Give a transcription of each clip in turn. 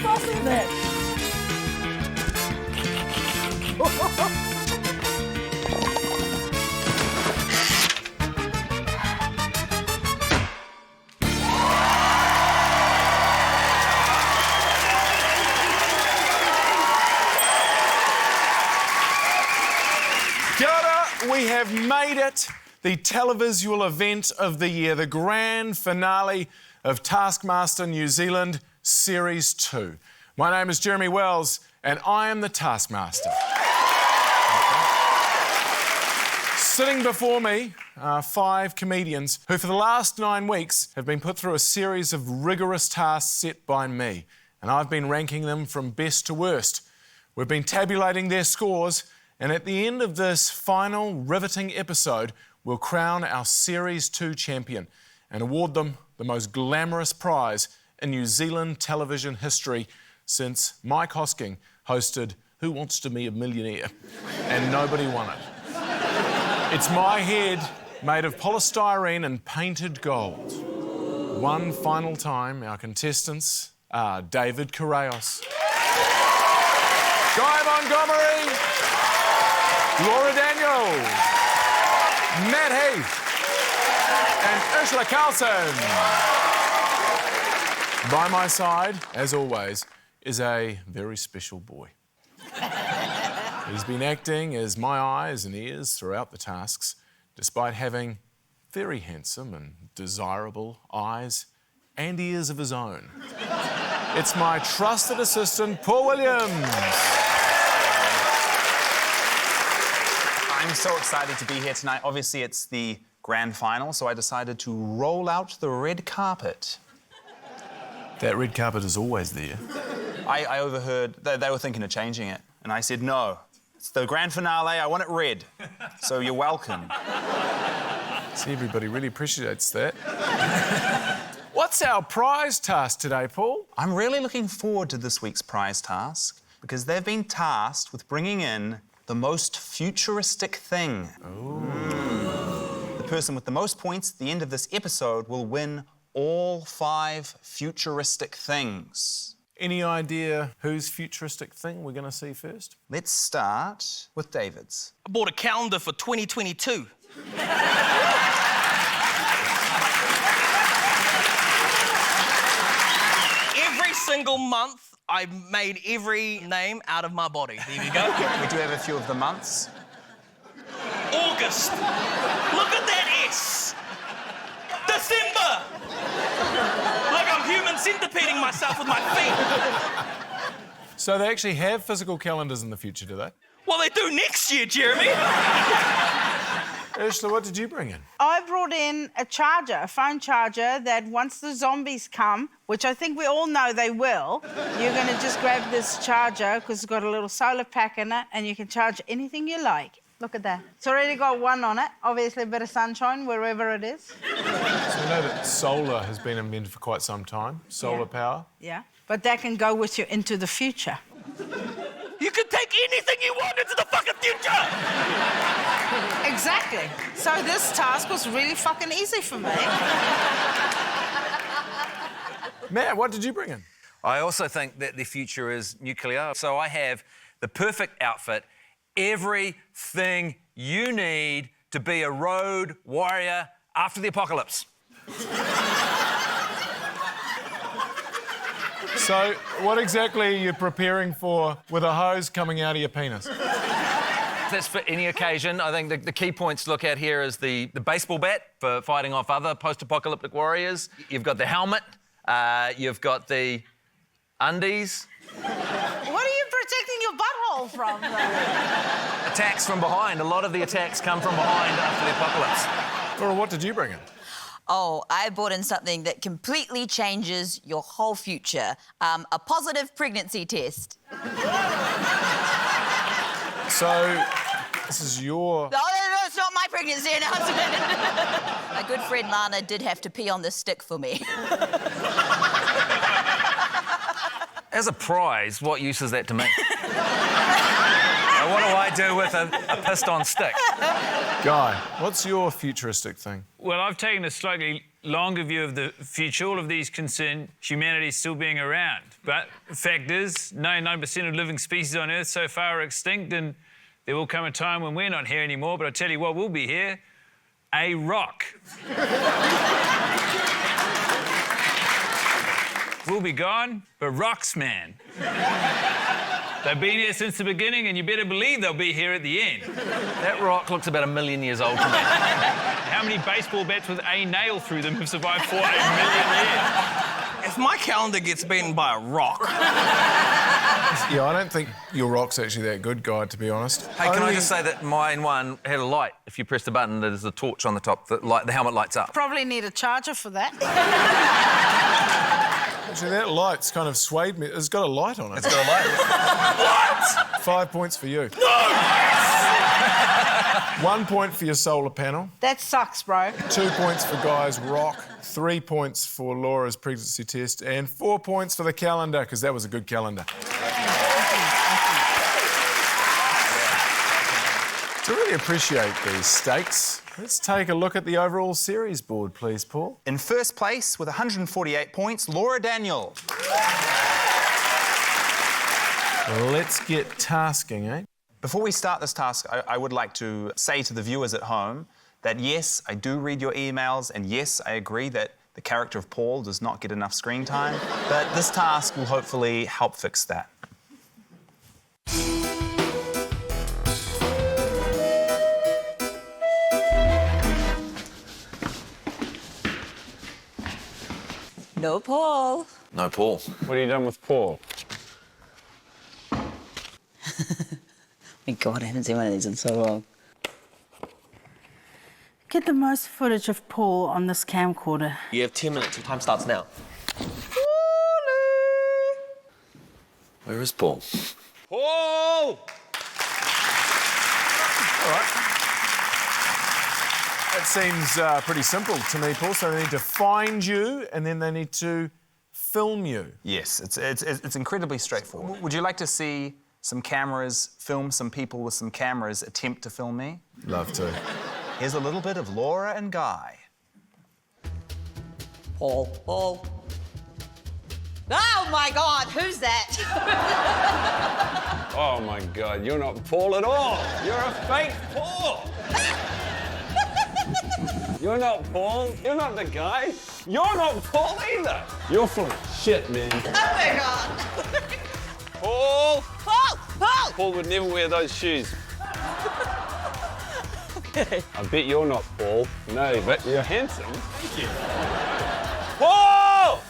frosty in that. Kia ora, we have made it. The televisual event of the year, the grand finale of Taskmaster New Zealand Series 2. My name is Jeremy Wells and I am the Taskmaster. Sitting before me are 5 comedians who for the last 9 weeks have been put through a series of rigorous tasks set by me, and I've been ranking them from best to worst. We've been tabulating their scores, and at the end of this final riveting episode, we'll crown our Series 2 champion and award them the most glamorous prize in New Zealand television history since Mike Hosking hosted Who Wants to Be a Millionaire and nobody won it. It's my head made of polystyrene and painted gold. One final time, our contestants are David Correos, Guy Montgomery, Laura Daniels, Matt Heath, and Ursula Carlson. By my side, as always, is a very special boy. He's been acting as my eyes and ears throughout the tasks, despite having very handsome and desirable eyes and ears of his own. It's my trusted assistant, Paul Williams. I'm so excited to be here tonight. Obviously, it's the grand final, so I decided to roll out the red carpet. That red carpet is always there. I overheard they were thinking of changing it, and I said, no, it's the grand finale, I want it red. So you're welcome. See, everybody really appreciates that. What's our prize task today, Paul? I'm really looking forward to this week's prize task because they've been tasked with bringing in the most futuristic thing. The person with the most points at the end of this episode will win all 5 futuristic things. Any idea whose futuristic thing we're going to see first? Let's start with David's. I bought a calendar for 2022. Every single month, I made every name out of my body. There you go. We do have a few of the months. August. Look at that S. December. Like I'm human centipeding myself with my feet. So they actually have physical calendars in the future, do they? Well, they do next year, Jeremy. Ursula, what did you bring in? I brought in a charger, a phone charger, that once the zombies come, which I think we all know they will, you're going to just grab this charger because it's got a little solar pack in it and you can charge anything you like. Look at that. It's already got 1 on it. Obviously a bit of sunshine wherever it is. So we know that solar has been invented for quite some time, solar power. Yeah. But that can go with you into the future. You can take anything you want into the fucking future. Exactly. So this task was really fucking easy for me. Matt, what did you bring in? I also think that the future is nuclear. So I have the perfect outfit, everything you need to be a road warrior after the apocalypse. So what exactly are you preparing for with a hose coming out of your penis? That's for any occasion. I think the key points to look at here is the baseball bat for fighting off other post-apocalyptic warriors. You've got the helmet. You've got the undies. What are you protecting your butthole from, though? Attacks from behind. A lot of the attacks come from behind after the apocalypse. Laura, what did you bring in? Oh, I brought in something that completely changes your whole future. A positive pregnancy test. So, this is your... No, it's not my pregnancy announcement. My good friend Lana did have to pee on this stick for me. As a prize, what use is that to me? What do I do with a pissed-on stick? Guy, what's your futuristic thing? Well, I've taken a slightly longer view of the future, all of these concern humanity still being around. But the fact is, 99% of living species on Earth so far are extinct, and there will come a time when we're not here anymore, but I'll tell you what will be here, a rock. We'll be gone, but rocks, man. They've been here since the beginning, and you better believe they'll be here at the end. That rock looks about 1 million years old to me. How many baseball bats with a nail through them have survived for 1 million years? If my calendar gets beaten by a rock... Yeah, I don't think your rock's actually that good, Guy, to be honest. Hey, can I just say that mine one had a light. If you press the button, there's a torch on the top. The helmet lights up. Probably need a charger for that. Actually, that light's kind of swayed me. It's got a light on it. It's got a light. What? 5 points for you. No! 1 point for your solar panel. That sucks, bro. 2 points for Guy's rock. 3 points for Laura's pregnancy test. And 4 points for the calendar, because that was a good calendar. To really appreciate these stakes, let's take a look at the overall series board, please, Paul. In first place with 148 points, Laura Daniel. Let's get tasking, eh? Before we start this task, I would like to say to the viewers at home that yes, I do read your emails, and yes, I agree that the character of Paul does not get enough screen time, but this task will hopefully help fix that. No Paul. No, Paul. What have you done with Paul? My God, I haven't seen one of these in so long. Get the most footage of Paul on this camcorder. You have 10 minutes. Your time starts now. Where is Paul? Paul! All right. That seems pretty simple to me, Paul. So they need to find you, and then they need to film you. Yes, it's incredibly straightforward. Would you like to see some cameras film some people with some cameras attempt to film me? Love to. Here's a little bit of Laura and Guy. Paul. Oh, my God, who's that? Oh, my God, you're not Paul at all. You're a fake Paul. You're not Paul. You're not the guy. You're not Paul either. You're full of shit, man. Oh, my God. Paul! Paul! Paul would never wear those shoes. Okay. I bet you're not Paul. No, but you're handsome. Thank you. Paul!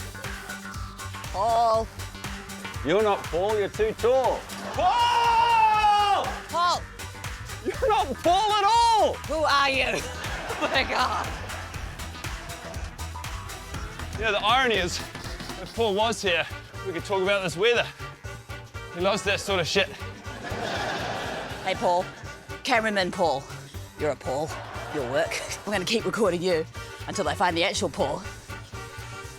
Paul. You're not Paul, you're too tall. Paul! Paul. You're not Paul at all! Who are you? Oh, my God. You know, the irony is, if Paul was here, we could talk about this weather. He loves that sort of shit. Hey, Paul. Cameraman Paul. You're a Paul. Your work. I'm going to keep recording you until they find the actual Paul.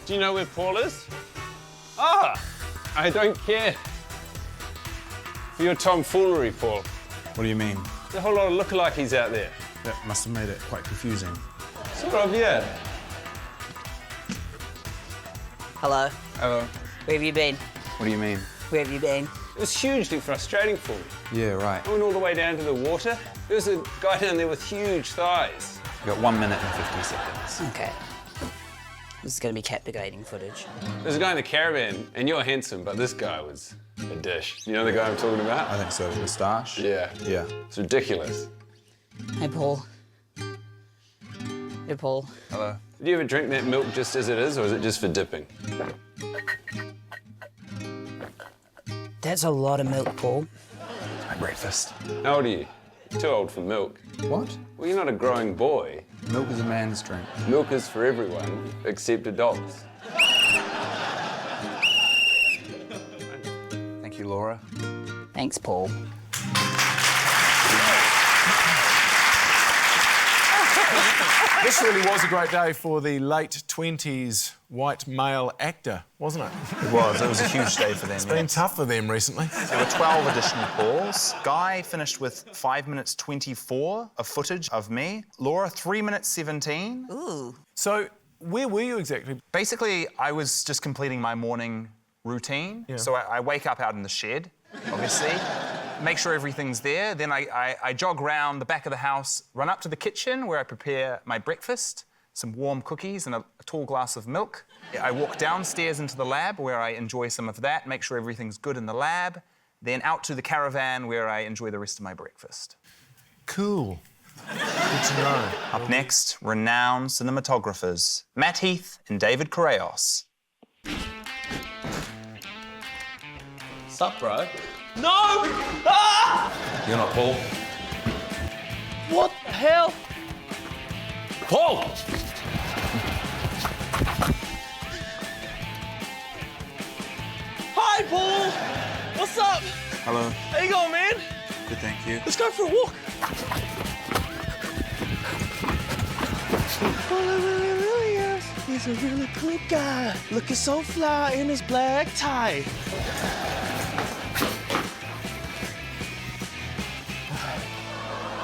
Do you know where Paul is? Ah! I don't care. For your tomfoolery, Paul. What do you mean? There's a whole lot of lookalikes out there. That must have made it quite confusing. Sort of, yeah. Hello. Hello. Where have you been? What do you mean? Where have you been? It was hugely frustrating for me. Yeah, right. I went all the way down to the water. There was a guy down there with huge thighs. You got 1 minute and 50 seconds. Okay. This is going to be captivating footage. There's a guy in the caravan, and you're handsome, but this guy was a dish. You know the guy I'm talking about? I think so. Moustache? Yeah. Yeah. It's ridiculous. Hey, Paul. Hey, Paul. Hello. Do you ever drink that milk just as it is, or is it just for dipping? That's a lot of milk, Paul. My breakfast. How old are you? You're too old for milk. What? Well, you're not a growing boy. Milk is a man's drink. Milk is for everyone, except adults. Thank you, Laura. Thanks, Paul. This really was a great day for the late 20s white male actor, wasn't it? It was a huge day for them. It's been tough for them recently. There were 12 additional Pauls. Guy finished with 5 minutes 24 of footage of me. Laura, 3 minutes 17. Ooh. So, Where were you exactly? Basically, I was just completing my morning routine. Yeah. So I wake up out in the shed, obviously, make sure everything's there. Then I jog around the back of the house, run up to the kitchen where I prepare my breakfast, some warm cookies and a tall glass of milk. I walk downstairs into the lab where I enjoy some of that, make sure everything's good in the lab. Then out to the caravan where I enjoy the rest of my breakfast. Cool. Good to know. Up next, renowned cinematographers, Matt Heath and David Correos. Sup, bro? No! Ah! You're not Paul. What the hell? Paul! Hi, Paul! What's up? Hello. How you going, man? Good, thank you. Let's go for a walk. He's a really cool guy. Looking so fly in his black tie.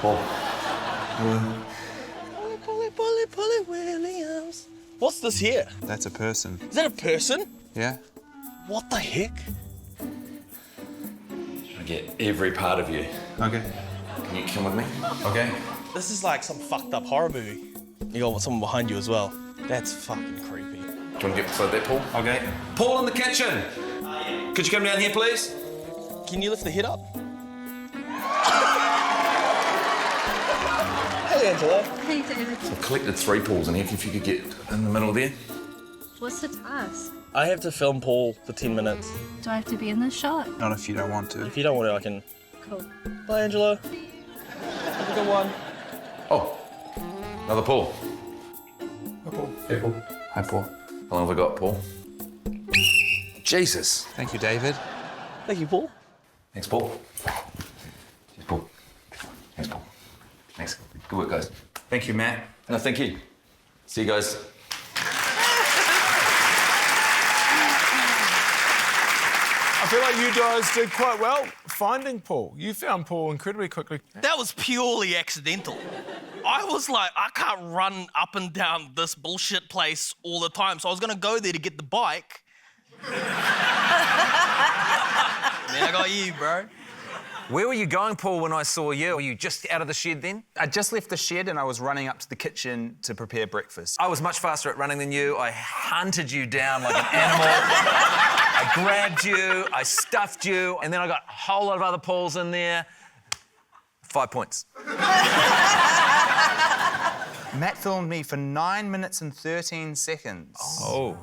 Paul. Polly Williams. What's this here? That's a person. Is that a person? Yeah? What the heck? I get every part of you. Okay. Can you come with me? Okay. This is like some fucked up horror movie. You got someone behind you as well. That's fucking creepy. Do you want to get beside that, Paul? Okay. Paul in the kitchen! Could you come down here, please? Can you lift the head up? Hey, Angela. Hey, David. I've collected 3 Pauls in here, if you could get in the middle there. What's the task? I have to film Paul for 10 minutes. Do I have to be in this shot? Not if you don't want to. If you don't want to, I can... Cool. Bye, Angela. Have a good one. Oh, another Paul. Hi, Paul. Hey, Paul. Hi, Paul. How long have I got, Paul? Jesus. Thank you, David. Thank you, Paul. Thanks, Paul. Cheers, Paul. Thanks, Paul. Thanks. Good work, guys. Thank you, Matt. No, thank you. See you guys. I feel like you guys did quite well finding Paul. You found Paul incredibly quickly. That was purely accidental. I was like, I can't run up and down this bullshit place all the time, so I was gonna go there to get the bike. Man, I got you, bro. Where were you going, Paul, when I saw you? Were you just out of the shed then? I just left the shed and I was running up to the kitchen to prepare breakfast. I was much faster at running than you. I hunted you down like an animal. I grabbed you, I stuffed you, and then I got a whole lot of other Pauls in there. 5 points. Matt filmed me for 9 minutes and 13 seconds. Oh.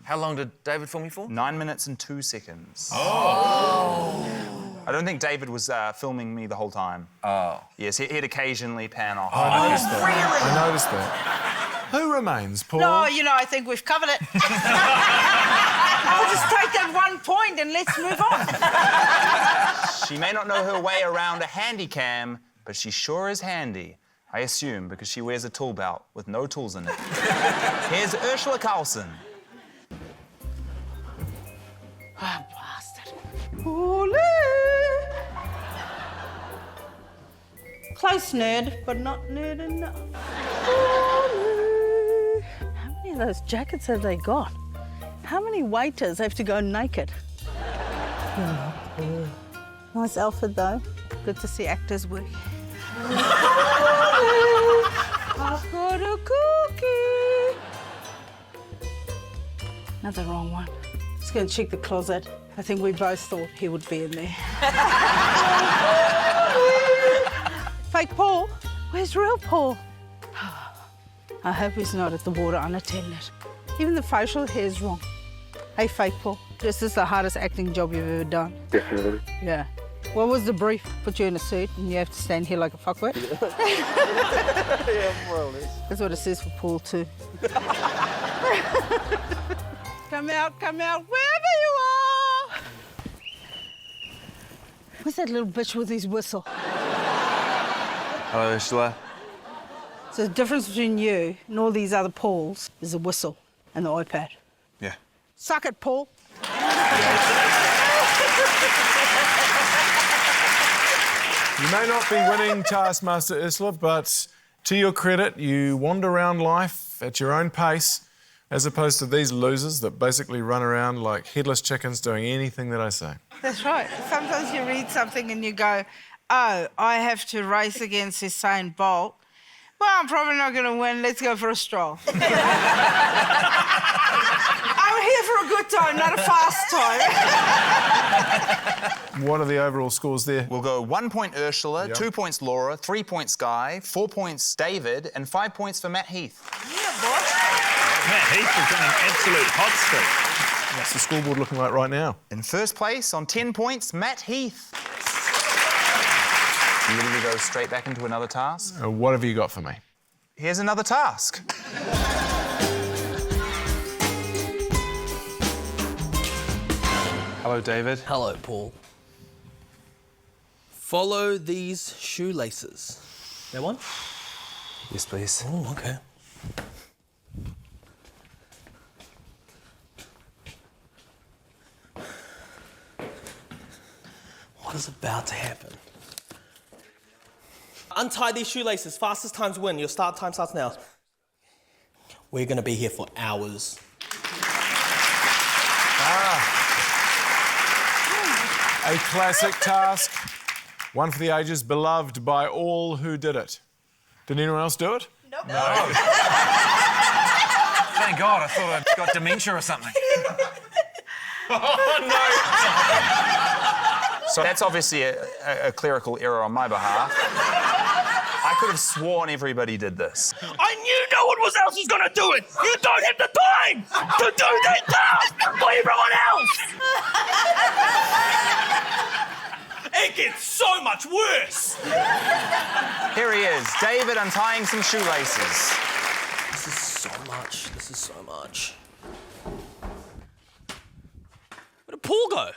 How long did David film you for? 9 minutes and 2 seconds. Oh. I don't think David was filming me the whole time. Oh. Yes, he'd occasionally pan off. I noticed that. I noticed that. Who remains, Paul? No, you know, I think we've covered it. I'll just take that 1 point and let's move on. She may not know her way around a handy cam, but she sure is handy. I assume because she wears a tool belt with no tools in it. Here's Ursula Carlson. Ah, bastard. Ole! Close nerd, but not nerd enough. Ole! How many of those jackets have they got? How many waiters have to go naked? Nice outfit, though. Good to see actors work. I've got a cookie. Not the wrong one. Let's go and check the closet. I think we both thought he would be in there. Fake Paul? Where's real Paul? I hope he's not at the water unattended. Even the facial hair is wrong. Hey, Fake Paul, this is the hardest acting job you've ever done. Definitely. Yeah. What was the brief? Put you in a suit and you have to stand here like a fuckwit? Yeah, more or less. That's what it says for Paul, too. Come out, wherever you are! Where's that little bitch with his whistle? Hello, Ursula. So the difference between you and all these other Pauls is the whistle and the iPad. Yeah. Suck it, Paul. You may not be winning, Taskmaster Ursula, but to your credit, you wander around life at your own pace As opposed to these losers that basically run around like headless chickens doing anything that I say. That's right. Sometimes you read something and you go, oh, I have to race against Usain Bolt. Well, I'm probably not going to win. Let's go for a stroll. I'm here for a good time, not a fast time. What are the overall scores there? We'll go 1 point Ursula, Yep. 2 points Laura, 3 points Guy, 4 points David, and 5 points for Matt Heath. Yeah, boy. Matt Heath is in an absolute hot streak. What's the scoreboard looking like right now? In first place on 10 points, Matt Heath. You ready to go straight back into another task? What have you got for me? Here's another task. Hello, David. Hello, Paul. Follow these shoelaces. That one? Yes, please. Oh, okay. What is about to happen? Untie these shoelaces. Fastest times win. Your start time starts now. We're going to be here for hours. A classic task. One for the ages, beloved by all who did it. Did anyone else do it? Nope. No. Thank God, I thought I'd got dementia or something. Oh, no! So that's obviously a clerical error on my behalf. I could have sworn everybody did this. I knew no one else was going to do it! You don't have the time to do that task for everyone else! It gets so much worse! Here he is, David untying some shoelaces. This is so much. This is so much. Where did Paul go?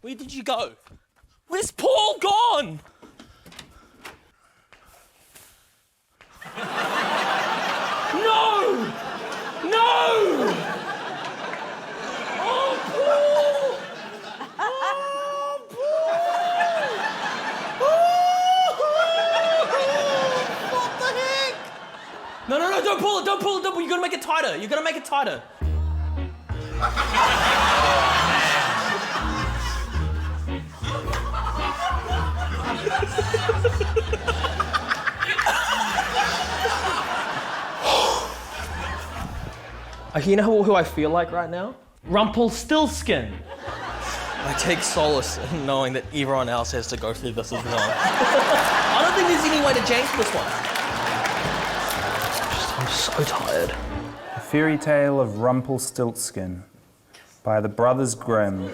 Where did you go? Where's Paul gone? No! No! Oh, Paul! Oh, Paul! What the heck? No, don't pull it, don't pull it. You gotta make it tighter. You gotta make it tighter. You know who I feel like right now? Rumpelstiltskin. I take solace in knowing that everyone else has to go through this as well. I don't think there's any way to change this one. I'm so tired. The Fairy Tale of Rumpelstiltskin by the Brothers Grimm.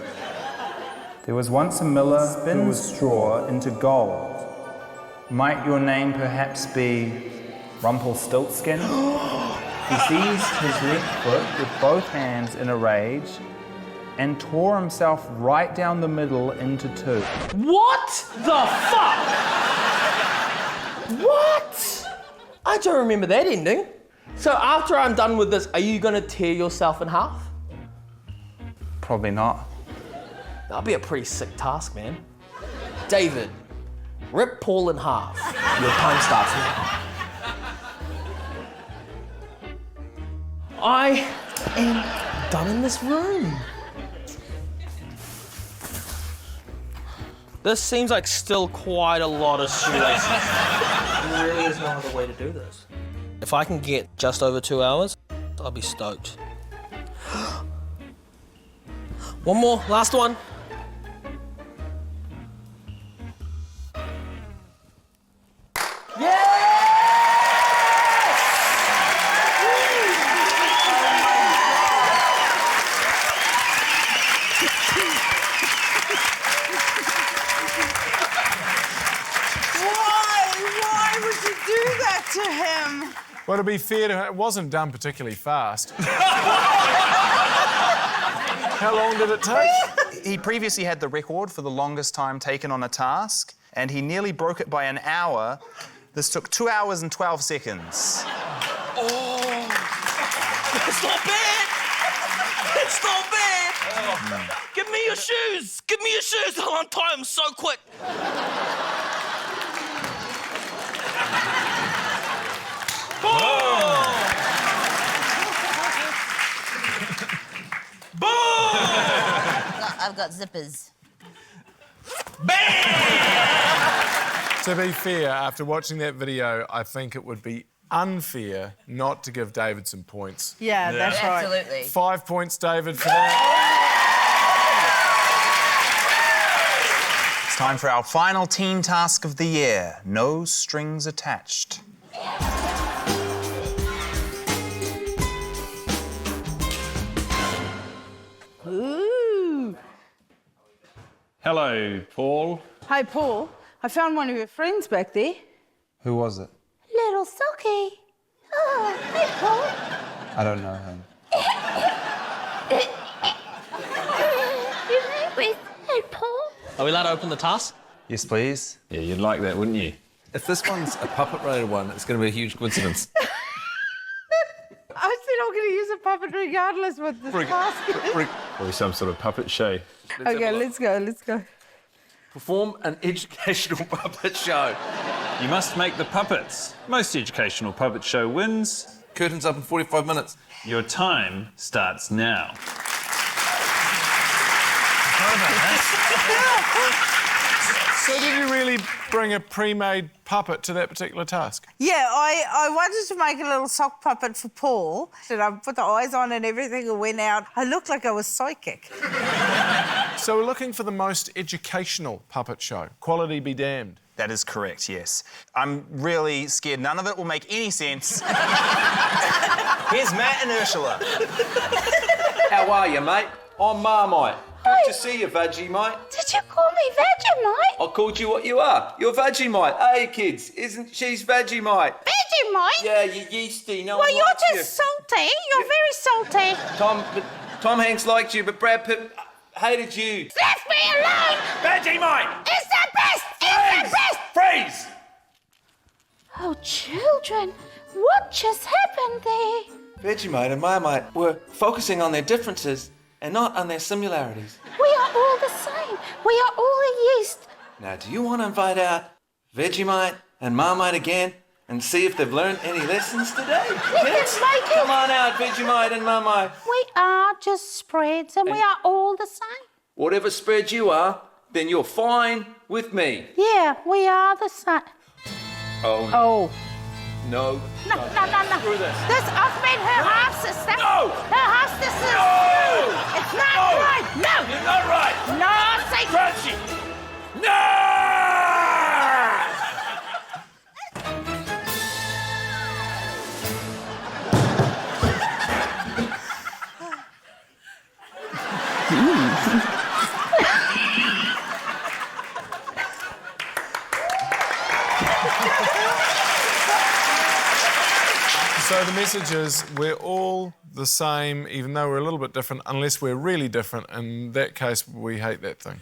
There was once a miller who spins straw into gold. Might your name perhaps be Rumpelstiltskin? He seized his left foot with both hands in a rage and tore himself right down the middle into two. What the fuck? What? I don't remember that ending. So after I'm done with this, are you gonna tear yourself in half? Probably not. That'd be a pretty sick task, man. David, rip Paul in half. Your time starts now. I am done in this room. This seems like still quite a lot of shoelaces. There really is no other way to do this. If I can get just over 2 hours, I'll be stoked. One more, last one. Well, to be fair to her, it wasn't done particularly fast. How long did it take? He previously had the record for the longest time taken on a task, and he nearly broke it by an hour. This took 2 hours and 12 seconds. Oh, that's not bad. That's not bad. Give me your shoes. Give me your shoes. I'll untie them so quick. I've got zippers. To be fair, after watching that video, I think it would be unfair not to give David some points. Yeah, that's right. Absolutely. 5 points, David, for that. It's time for our final team task of the year. No strings attached. Ooh. Hello, Paul. Hey, Paul, I found one of your friends back there. Who was it? Little Socky. Oh, hey, Paul. I don't know him. You met with hey, Paul. Are we allowed to open the task? Yes, please. Yeah, you'd like that, wouldn't you? If this one's a puppet-rated one, it's going to be a huge coincidence. I said I'm going to use a puppet regardless what this task is. Or some sort of puppet show. Okay, let's go. Perform an educational puppet show. You must make the puppets. Most educational puppet show wins. Curtains up in 45 minutes. Your time starts now. So did you really bring a pre-made puppet to that particular task? Yeah, I wanted to make a little sock puppet for Paul. And I put the eyes on and everything and went out. I looked like I was psychic. So we're looking for the most educational puppet show. Quality be damned. That is correct, yes. I'm really scared none of it will make any sense. Here's Matt and Ursula. How are you, mate? I'm Marmite. Good to see you, Vegemite. Did you call me Vegemite? I called you what you are. You're Vegemite. Hey, kids, isn't she's Vegemite? Vegemite? Yeah, you're yeasty. No Well, one you're likes just salty. You're very salty. Tom Hanks liked you, but Brad Pitt hated you. Left me alone! Vegemite! It's the best! It's the best! Freeze! Oh, children, what just happened there? Vegemite and Marmite were focusing on their differences and not on their similarities. We are all the same. We are all a yeast. Now, do you want to invite out Vegemite and Marmite again and see if they've learned any lessons today? Let's make it. Come on out, Vegemite and Marmite. We are just spreads and we are all the same. Whatever spread you are, then you're fine with me. Yeah, we are the same. Oh. No. No. Screw this. This Ahmed, her half sister. No! Her half sister. No! It's not No! right. No. You're not right. No, say Crunchy. No! So the message is we're all the same, even though we're a little bit different, unless we're really different. In that case, we hate that thing.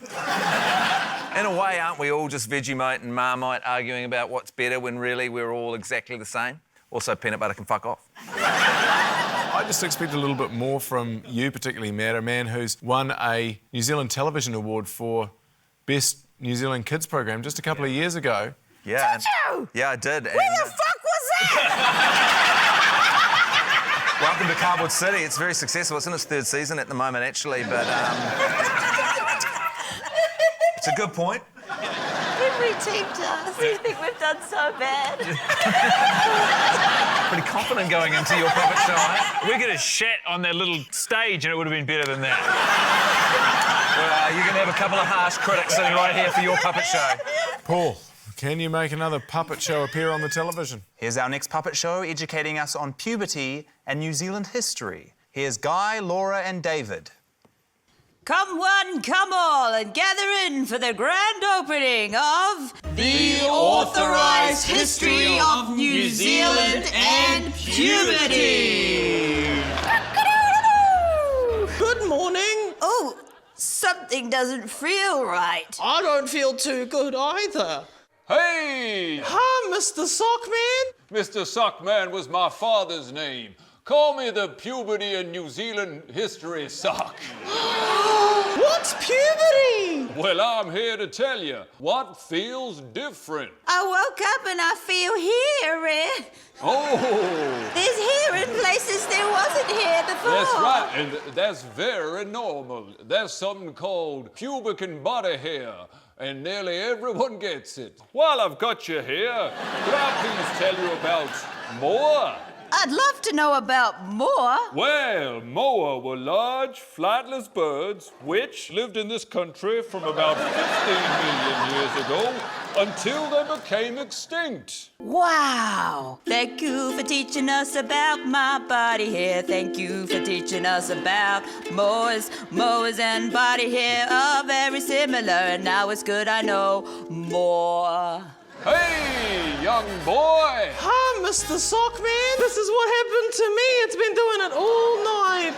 In a way, aren't we all just Vegemite and Marmite arguing about what's better when really we're all exactly the same? Also, peanut butter can fuck off. I just expect a little bit more from you, particularly Matt, a man who's won a New Zealand Television Award for Best New Zealand Kids Program just a couple of years ago. Yeah. Did you? Yeah, I did. Where the fuck was that? Welcome to Cardboard City. It's very successful. It's in its third season at the moment, actually, but it's a good point. Every team does. We think we've done so bad. Pretty confident going into your puppet show, eh? We could have shat on that little stage and it would have been better than that. Well, you're going to have a couple of harsh critics sitting right here for your puppet show. Paul, can you make another puppet show appear on the television? Here's our next puppet show, educating us on puberty and New Zealand history. Here's Guy, Laura and David. Come one, come all, and gather in for the grand opening of The Authorised History of New Zealand and Puberty. Good morning. Oh, something doesn't feel right. I don't feel too good either. Hey! Hi, Mr. Sockman. Mr. Sockman was my father's name. Call me the Puberty and New Zealand History Sock. What's puberty? Well, I'm here to tell you what feels different. I woke up and I feel hearing. Oh, There's hair in places there wasn't hair before. that's right, and that's very normal. That's something called pubic and body hair, and nearly everyone gets it. While I've got you here, could I please tell you about moa? I'd love to know about more. Well, moa were large, flightless birds which lived in this country from about 15 million years ago until they became extinct. Wow. Thank you for teaching us about my body hair. Thank you for teaching us about moas. Moas and body hair are very similar, and now it's good I know more. Hey, young boy! Hi, Mr. Sockman. This is what happened to me. It's been doing it all night.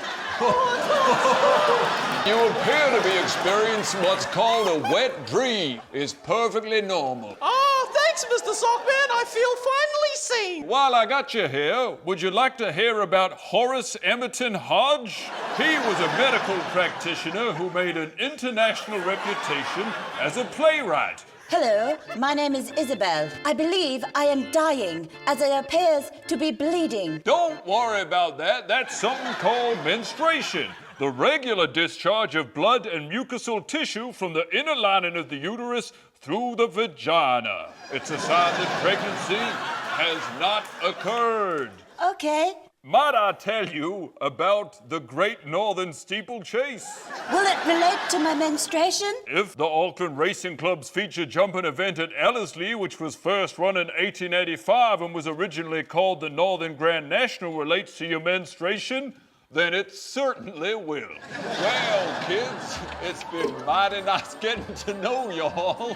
You appear to be experiencing what's called a wet dream. It's perfectly normal. Oh, thanks, Mr. Sockman. I feel finally seen. While I got you here, would you like to hear about Horace Emerton Hodge? He was a medical practitioner who made an international reputation as a playwright. Hello, my name is Isabel. I believe I am dying, as it appears to be bleeding. Don't worry about that. That's something called menstruation. The regular discharge of blood and mucosal tissue from the inner lining of the uterus through the vagina. It's a sign that pregnancy has not occurred. Okay. Might I tell you about the Great Northern Steeplechase? Will it relate to my menstruation? If the Auckland Racing Club's feature jumping event at Ellerslie, which was first run in 1885 and was originally called the Northern Grand National, relates to your menstruation, then it certainly will. Well, kids, it's been mighty nice getting to know y'all.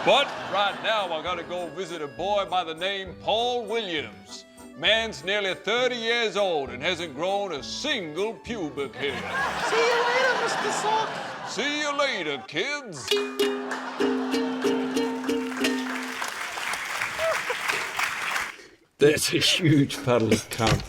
But right now, I gotta go visit a boy by the name Paul Williams. Man's nearly 30 years old and hasn't grown a single pubic hair. See you later, Mr. Sock. See you later, kids. That's a huge puddle of cum.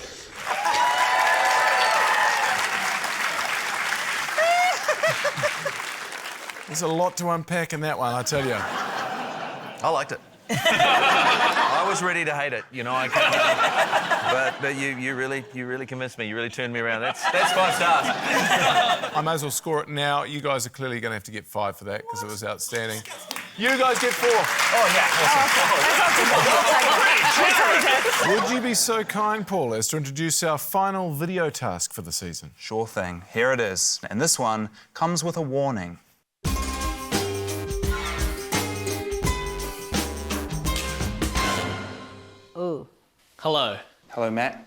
There's a lot to unpack in that one, I tell you. I liked it. I was ready to hate it, you know. I can't, but you really convinced me. You really turned me around. That's 5 stars. I may as well score it now. You guys are clearly going to have to get 5 for that because it was outstanding. You guys get 4. Oh yeah. Would you be so kind, Paul, as to introduce our final video task for the season? Sure thing. Here it is. And this one comes with a warning. Ooh. Hello. Hello, Matt.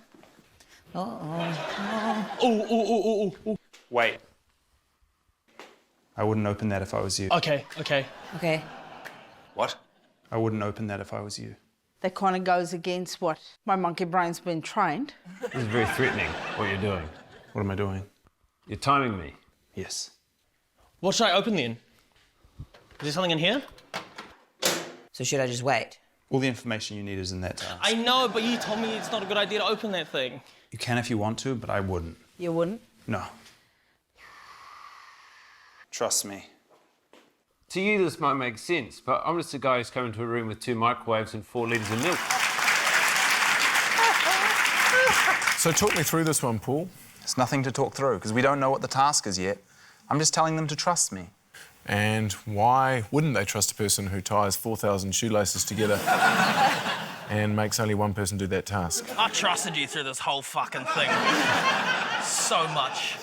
Ooh. Wait. I wouldn't open that if I was you. Okay. Okay. What? I wouldn't open that if I was you. That kind of goes against what my monkey brain's been trained. This is very threatening, what you're doing. What am I doing? You're timing me. Yes. What should I open then? Is there something in here? So should I just wait? All the information you need is in that task. I know, but you told me it's not a good idea to open that thing. You can if you want to, but I wouldn't. You wouldn't? No. Trust me. To you, this might make sense, but I'm just a guy who's come into a room with 2 microwaves and 4 litres of milk. So talk me through this one, Paul. There's nothing to talk through because we don't know what the task is yet. I'm just telling them to trust me. And why wouldn't they trust a person who ties 4,000 shoelaces together and makes only one person do that task? I trusted you through this whole fucking thing. So much.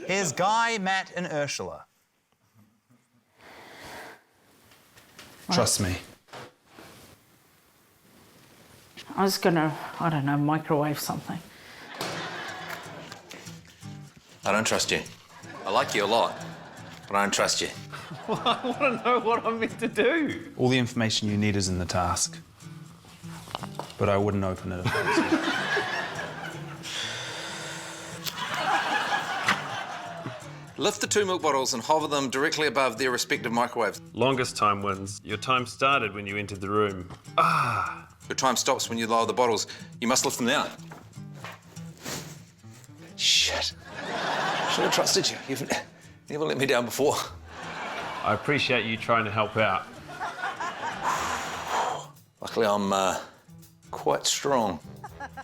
Here's Guy, Matt, and Ursula. Trust me. I was gonna, I don't know, microwave something. I don't trust you. I like you a lot, but I don't trust you. I want to know what I'm meant to do. All the information you need is in the task. But I wouldn't open it if I was you. Lift the 2 milk bottles and hover them directly above their respective microwaves. Longest time wins. Your time started when you entered the room. Your time stops when you lower the bottles. You must lift them down. Shit. Should have trusted you. You never let me down before. I appreciate you trying to help out. Luckily, I'm quite strong.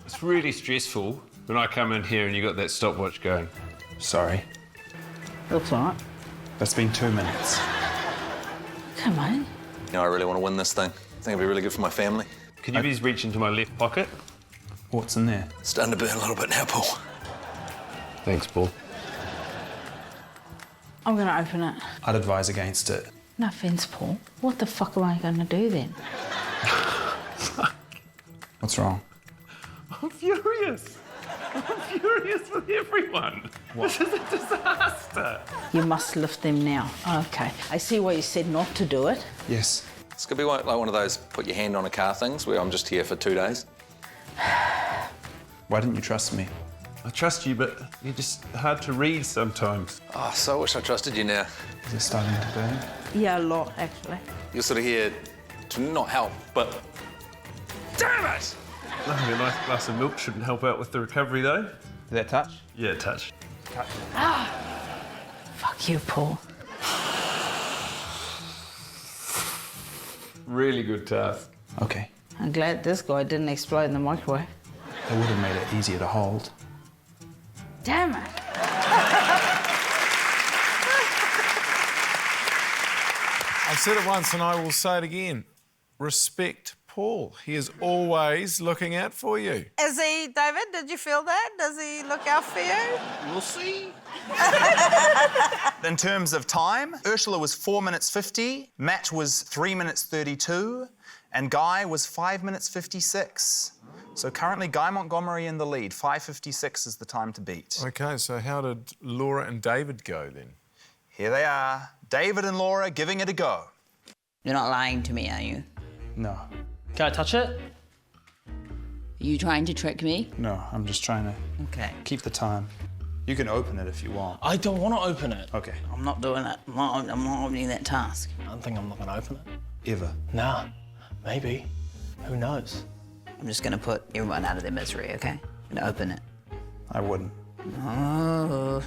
It's really stressful when I come in here and you got that stopwatch going. Sorry. Looks all right. That's been 2 minutes. Come on. You know, I really want to win this thing. I think it'll be really good for my family. Could you please reach into my left pocket? What's in there? It's starting to burn a little bit now, Paul. Thanks, Paul. I'm going to open it. I'd advise against it. No offence, Paul. What the fuck am I going to do then? What's wrong? I'm furious. I'm furious with everyone. What? This is a disaster. You must lift them now. Okay. I see why you said not to do it. Yes. It's going to be like one of those put your hand on a car things where I'm just here for 2 days. Why didn't you trust me? I trust you, but you're just hard to read sometimes. Oh, so I wish I trusted you now. Is it starting to burn? Yeah, a lot, actually. You're sort of here to not help, but... Damn it! Having a nice glass of milk shouldn't help out with the recovery, though. Did that touch? Yeah, touch. Fuck you, Paul. Really good task. Okay. I'm glad this guy didn't explode in the microwave. It would have made it easier to hold. Damn it. I've said it once and I will say it again. Respect Paul. He is always looking out for you. Is he, David? Did you feel that? Does he look out for you? We'll see. In terms of time, Ursula was 4 minutes 50, Matt was 3 minutes 32, and Guy was 5 minutes 56. So currently Guy Montgomery in the lead. 5:56 is the time to beat. OK, so how did Laura and David go then? Here they are, David and Laura giving it a go. You're not lying to me, are you? No. Can I touch it? Are you trying to trick me? No, I'm just trying to Okay. keep the time. You can open it if you want. I don't want to open it. Okay. I'm not doing it. I'm not opening that task. I don't think I'm not going to open it. Ever. Nah, maybe. Who knows? I'm just going to put everyone out of their misery, okay? And open it. I wouldn't. Oh.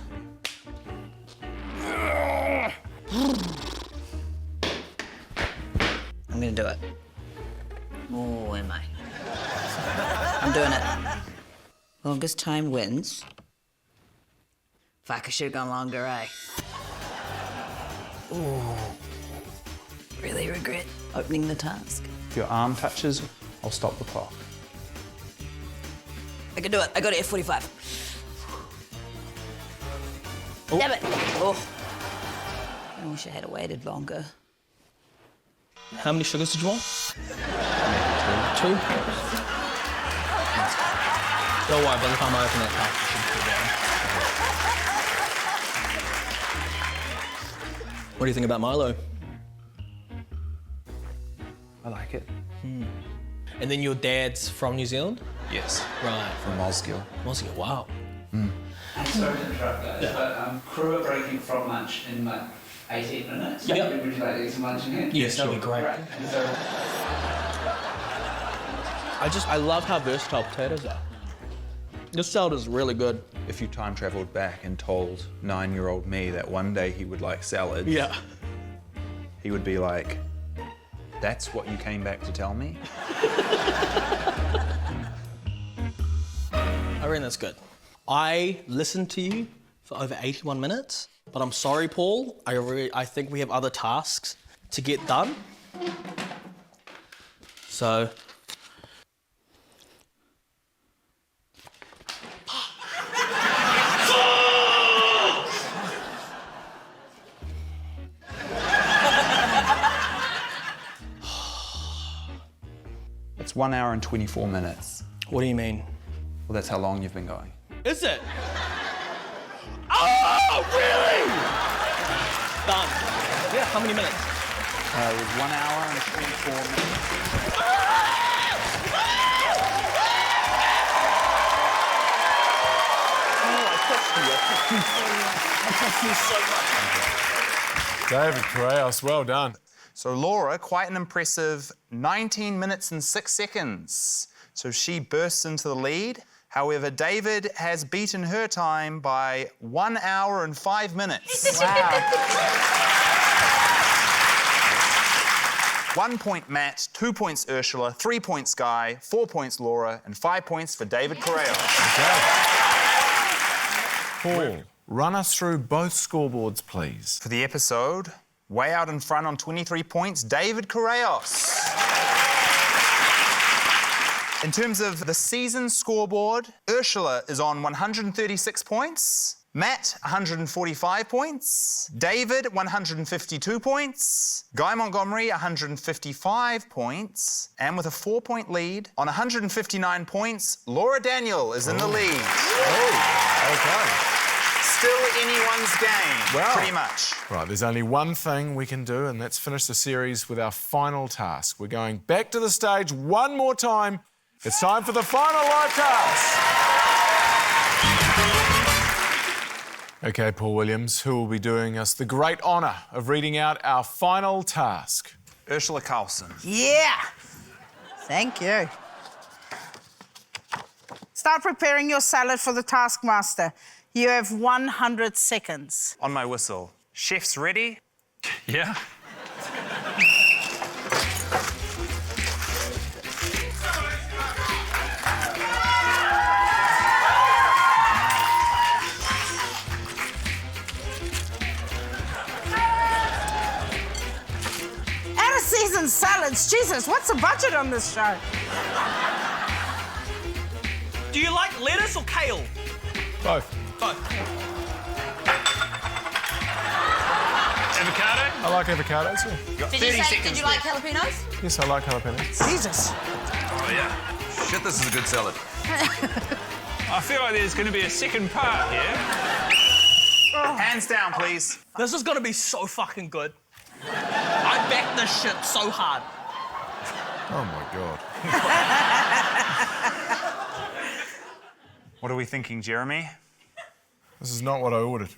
I'm going to do it. Oh, am I? I'm doing it. Longest time wins. Fuck, I should have gone longer, eh? Ooh. Really regret opening the task. If your arm touches, I'll stop the clock. I can do it. I got it at 45. Oh. Damn it! Oh. I wish I had waited longer. How many sugars did you want? 2? Don't worry, by the time I open that pack, it should be down. What do you think about Milo? I like it. And then your dad's from New Zealand? Yes. Right. From Mosgiel. Mosgiel, wow. Sorry to interrupt, guys, but crew are breaking from lunch in like 18 minutes. Yep. Would you like to eat some lunch in here? Yes, that'd be great. Right. So, I love how versatile potatoes are. This salad is really good. If you time travelled back and told 9-year-old me that one day he would like salad, Yeah. he would be like, that's what you came back to tell me? I reckon that's good. I listened to you for over 81 minutes, but I'm sorry, Paul. I think we have other tasks to get done. So... It's 1 hour and 24 minutes. What do you mean? Well, that's how long you've been going. Is it? Oh, really? Done. Yeah, how many minutes? It was 1 hour and 24 minutes. David Correos, well done. So Laura, quite an impressive 19 minutes and 6 seconds. So she bursts into the lead. However, David has beaten her time by 1 hour and 5 minutes. Wow. 1 point Matt, 2 points Ursula, 3 points Guy, 4 points Laura, and 5 points for David Correos. Paul, run us through both scoreboards, please. For the episode, way out in front on 23 points, David Correos. In terms of the season scoreboard, Ursula is on 136 points, Matt 145 points, David 152 points, Guy Montgomery 155 points, and with a 4-point lead on 159 points, Laura Daniel is in the lead. Oh, okay. Still anyone's game, Wow. pretty much. Right, there's only one thing we can do, and that's finish the series with our final task. We're going back to the stage one more time. It's time for the final live task. OK, Paul Williams, who will be doing us the great honour of reading out our final task? Ursula Carlson. Yeah. Thank you. Start preparing your salad for the Taskmaster. You have 100 seconds. On my whistle. Chef's ready? Yeah. Out-of-season salads. Jesus, what's the budget on this show? Do you like lettuce or kale? Both. Both. Avocado? I like avocados, yeah. Did you say, did you like jalapenos? Yes, I like jalapenos. Jesus. Oh, yeah. Shit, this is a good salad. I feel like there's going to be a second part here. Hands down, please. This is gonna be so fucking good. I backed this shit so hard. Oh, my God. What are we thinking, Jeremy? This is not what I ordered.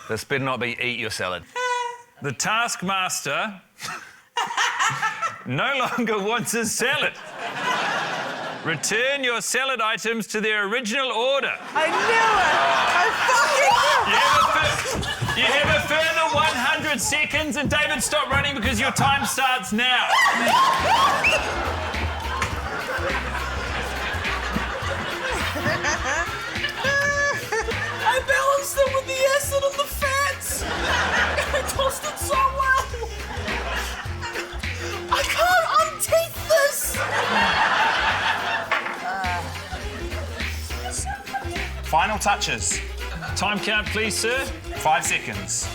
This better not be eat your salad. The Taskmaster no longer wants his salad. Return your salad items to their original order. I knew it! I fucking knew it! You have a further 100 seconds, and David, stop running because your time starts now. I balanced it with the acid and the fats. I tossed it so well. I can't unteeth this. Final touches. Time count, please, sir. 5 seconds.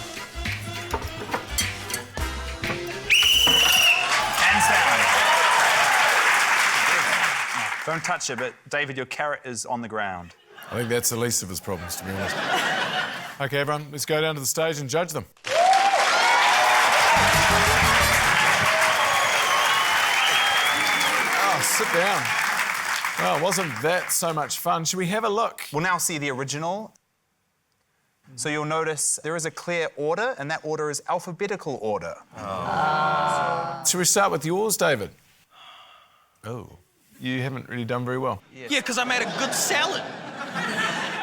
Hands down. Don't touch it, but David, your carrot is on the ground. I think that's the least of his problems, to be honest. OK, everyone, let's go down to the stage and judge them. Oh, sit down. Oh, wasn't that so much fun? Should we have a look? We'll now see the original. So you'll notice there is a clear order, and that order is alphabetical order. Should we start with yours, David? Oh, you haven't really done very well. Yeah, because I made a good salad.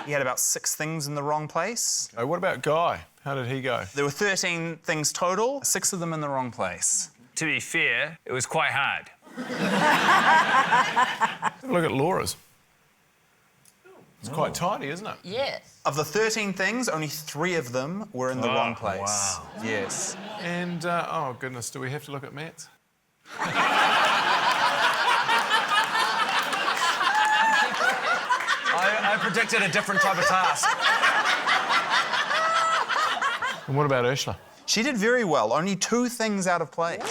He had about 6 things in the wrong place. Oh, what about Guy? How did he go? There were 13 things total, 6 of them in the wrong place. To be fair, it was quite hard. Have a look at Laura's. It's quite tidy, isn't it? Yes. Of the 13 things, only 3 of them were in the wrong place. Wow. Yes. And, oh, goodness, do we have to look at Matt's? I predicted a different type of task. And what about Ursula? She did very well, only 2 things out of place.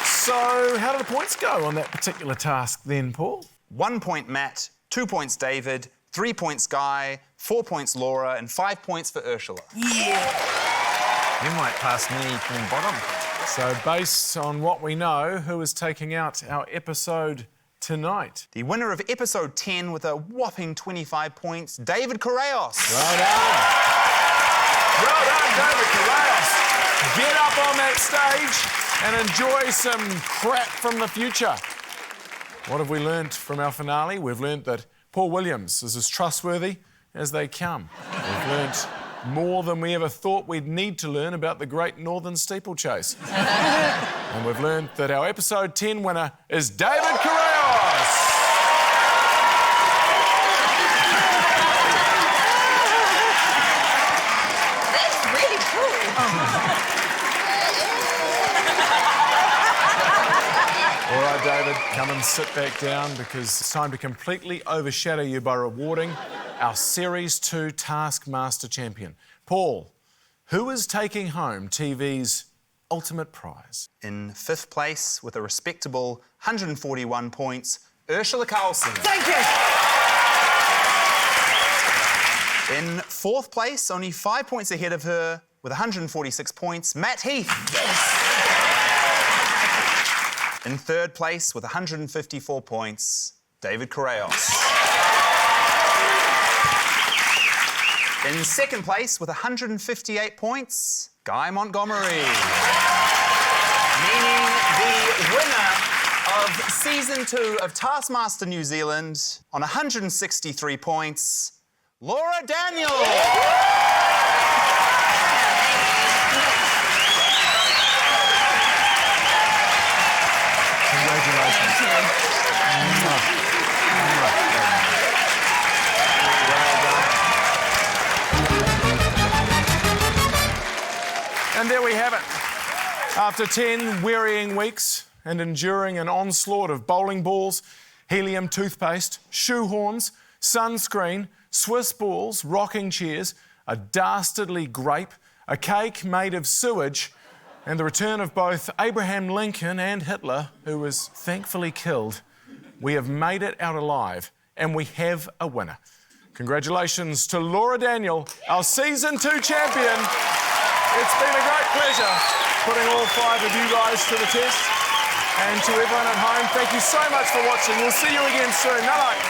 So, how did the points go on that particular task then, Paul? 1 point Matt, 2 points David, 3 points Guy, 4 points Laura, and 5 points for Ursula. Yeah. You might pass me from bottom. So, based on what we know, who is taking out our episode tonight? The winner of episode 10 with a whopping 25 points, David Correos. Well done. Well done, David Correos. get up on that stage and enjoy some crap from the future. What have we learnt from our finale? We've learnt that Paul Williams is as trustworthy as they come. We've learnt more than we ever thought we'd need to learn about the Great Northern Steeplechase. And we've learnt that our episode 10 winner is David Correos. That's really cool. All right, David, come and sit back down because it's time to completely overshadow you by rewarding our Series 2 Taskmaster champion. Paul, who is taking home TV's ultimate prize? In 5th place, with a respectable 141 points, Ursula Carlson. Thank you. In 4th place, only 5 points ahead of her, with 146 points, Matt Heath. Yes. In 3rd place, with 154 points, David Correos. In 2nd place, with 158 points, Guy Montgomery. Meaning the winner of Season 2 of Taskmaster New Zealand, on 163 points, Laura Daniel. And there we have it. After 10 wearying weeks and enduring an onslaught of bowling balls, helium toothpaste, shoehorns, sunscreen, Swiss balls, rocking chairs, a dastardly grape, a cake made of sewage, and the return of both Abraham Lincoln and Hitler, who was thankfully killed, we have made it out alive, and we have a winner. Congratulations to Laura Daniel, our Season 2 champion. It's been a great pleasure putting all 5 of you guys to the test. And to everyone at home, thank you so much for watching. We'll see you again soon. Night.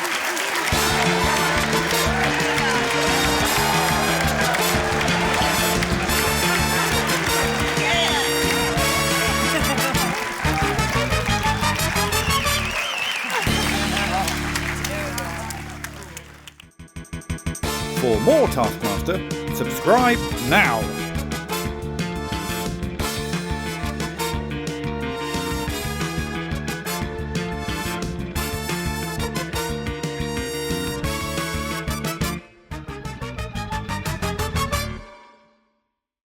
For more Taskmaster, subscribe now.